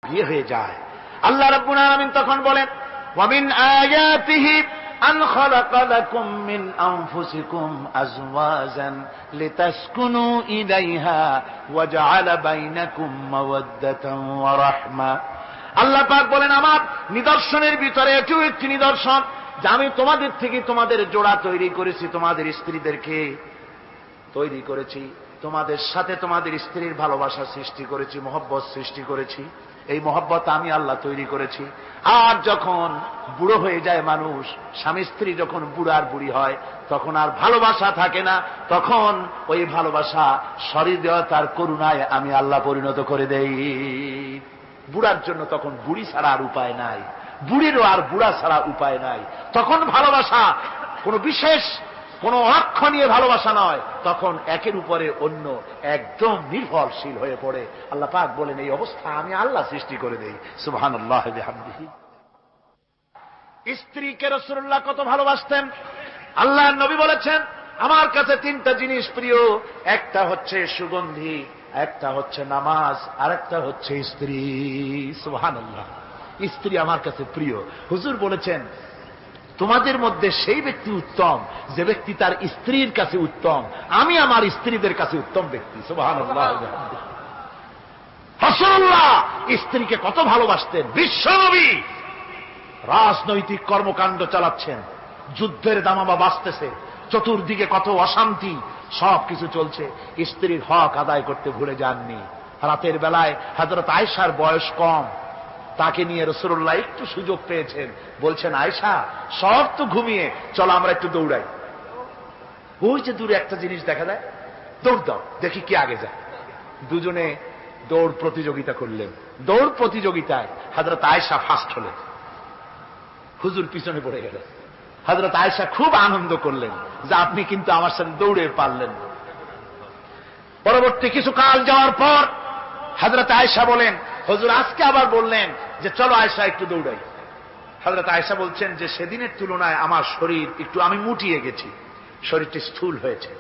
বিয়ে হয়ে যায়। আল্লাহ রাব্বুল আলামিন তখন বলেন, ওয়া মিন আয়াতিহি আন খালাকা লাকুম মিন আনফুসিকুম আজওয়াজান লিতাসকুনু ইলাইহা ওয়া জাআলা বাইনাকুম মাওয়াদ্দাতান ওয়া রাহমা। আল্লাহ পাক বলেন, আমার নিদর্শনের ভিতরে এটিও একটি নিদর্শন যে আমি তোমাদের থেকে তোমাদের জোড়া তৈরি করেছি, তোমাদের স্ত্রীদেরকে তৈরি করেছি, তোমাদের সাথে তোমাদের স্ত্রীর ভালোবাসা সৃষ্টি করেছি, মহব্বত সৃষ্টি করেছি। এই মহব্বত আমি আল্লাহ তৈরি করেছি। আর যখন বুড়ো হয়ে যায় মানুষ, স্বামী স্ত্রী যখন বুড়ার বুড়ি হয়, তখন আর ভালোবাসা থাকে না, তখন ওই ভালোবাসা সহৃদয়তার করুণায় আমি আল্লাহ পরিণত করে দেই। বুড়ার জন্য তখন বুড়ি ছাড়া আর উপায় নাই, বুড়িরও আর বুড়া ছাড়া উপায় নাই। তখন ভালোবাসা কোন বিশেষ কোন অক্ষ নিয়ে ভালোবাসা নয়, তখন একের উপরে অন্য একদম নির্ভরশীল হয়ে পড়ে। আল্লাহ পাক বলেন, এই অবস্থা আমি আল্লাহ সৃষ্টি করে দেই। সুবহানাল্লাহ ওয়া বিহামদিহি। স্ত্রীকে রাসূলুল্লাহ কত ভালোবাসতেন। আল্লাহর নবী বলেছেন, আমার কাছে তিনটা জিনিস প্রিয়, একটা হচ্ছে সুগন্ধি, একটা হচ্ছে নামাজ, আর একটা হচ্ছে স্ত্রী। সুবহানাল্লাহ। স্ত্রী আমার কাছে প্রিয়। হুজুর বলেছেন, তোমাদের মধ্যে সেই ব্যক্তি উত্তম যে ব্যক্তি তার স্ত্রীর কাছে উত্তম। আমি আমার স্ত্রীদের কাছে উত্তম ব্যক্তি। সুবহানাল্লাহ। রাসূলুল্লাহ স্ত্রীকে কত ভালোবাসতেন। বিশ্বনবী রাজনৈতিক কর্মকাণ্ড চালাচ্ছেন, যুদ্ধের দামামা বাজতেছে, চতুর্দিকে কত অশান্তি, সবকিছু চলছে, স্ত্রীর হক আদায় করতে ভুলে যাননি। রাতের বেলায় হযরত আয়েশার বয়স কম, তাকে নিয়ে রাসূলুল্লাহ একটু সুযোগ পেয়েছেন, বলছেন, আয়েশা সব তো ঘুমিয়ে, চলো আমরা একটু দৌড়াই। ওই যে দূরে একটা জিনিস দেখা যায়, দৌড় দাও, দেখি কি আগে যায়। দুজনে দৌড় প্রতিযোগিতা করলেন। দৌড় প্রতিযোগিতায় হযরত আয়েশা ফার্স্ট হলেন, হুজুর পিছনে পড়ে গেলেন। হযরত আয়েশা খুব আনন্দ করলেন যে আপনি কিন্তু আমার সাথে দৌড়ে পারলেন। পরবর্তী কিছু কাল যাওয়ার পর হযরত আয়েশা বলেন, হুজুর আজকে আবার বললেন যে চলো আয়েশা একটু দৌড়াই। হযরত আয়েশা বলছেন যে সেদিনের তুলনায় আমার শরীর একটু, আমি মুটিয়ে গেছি, শরীরটি স্থূল হয়েছে।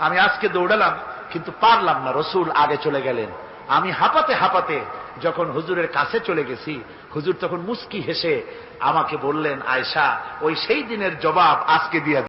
আমি আজকে দৌড়ালাম কিন্তু পারলাম না, রাসূল আগে চলে গেলেন। আমি হাঁপাতে হাঁপাতে যখন হুজুরের কাছে চলে গেছি, হুজুর তখন মুস্কি হেসে আমাকে বললেন, আয়েশা ওই সেই দিনের জবাব আজকে দিয়ে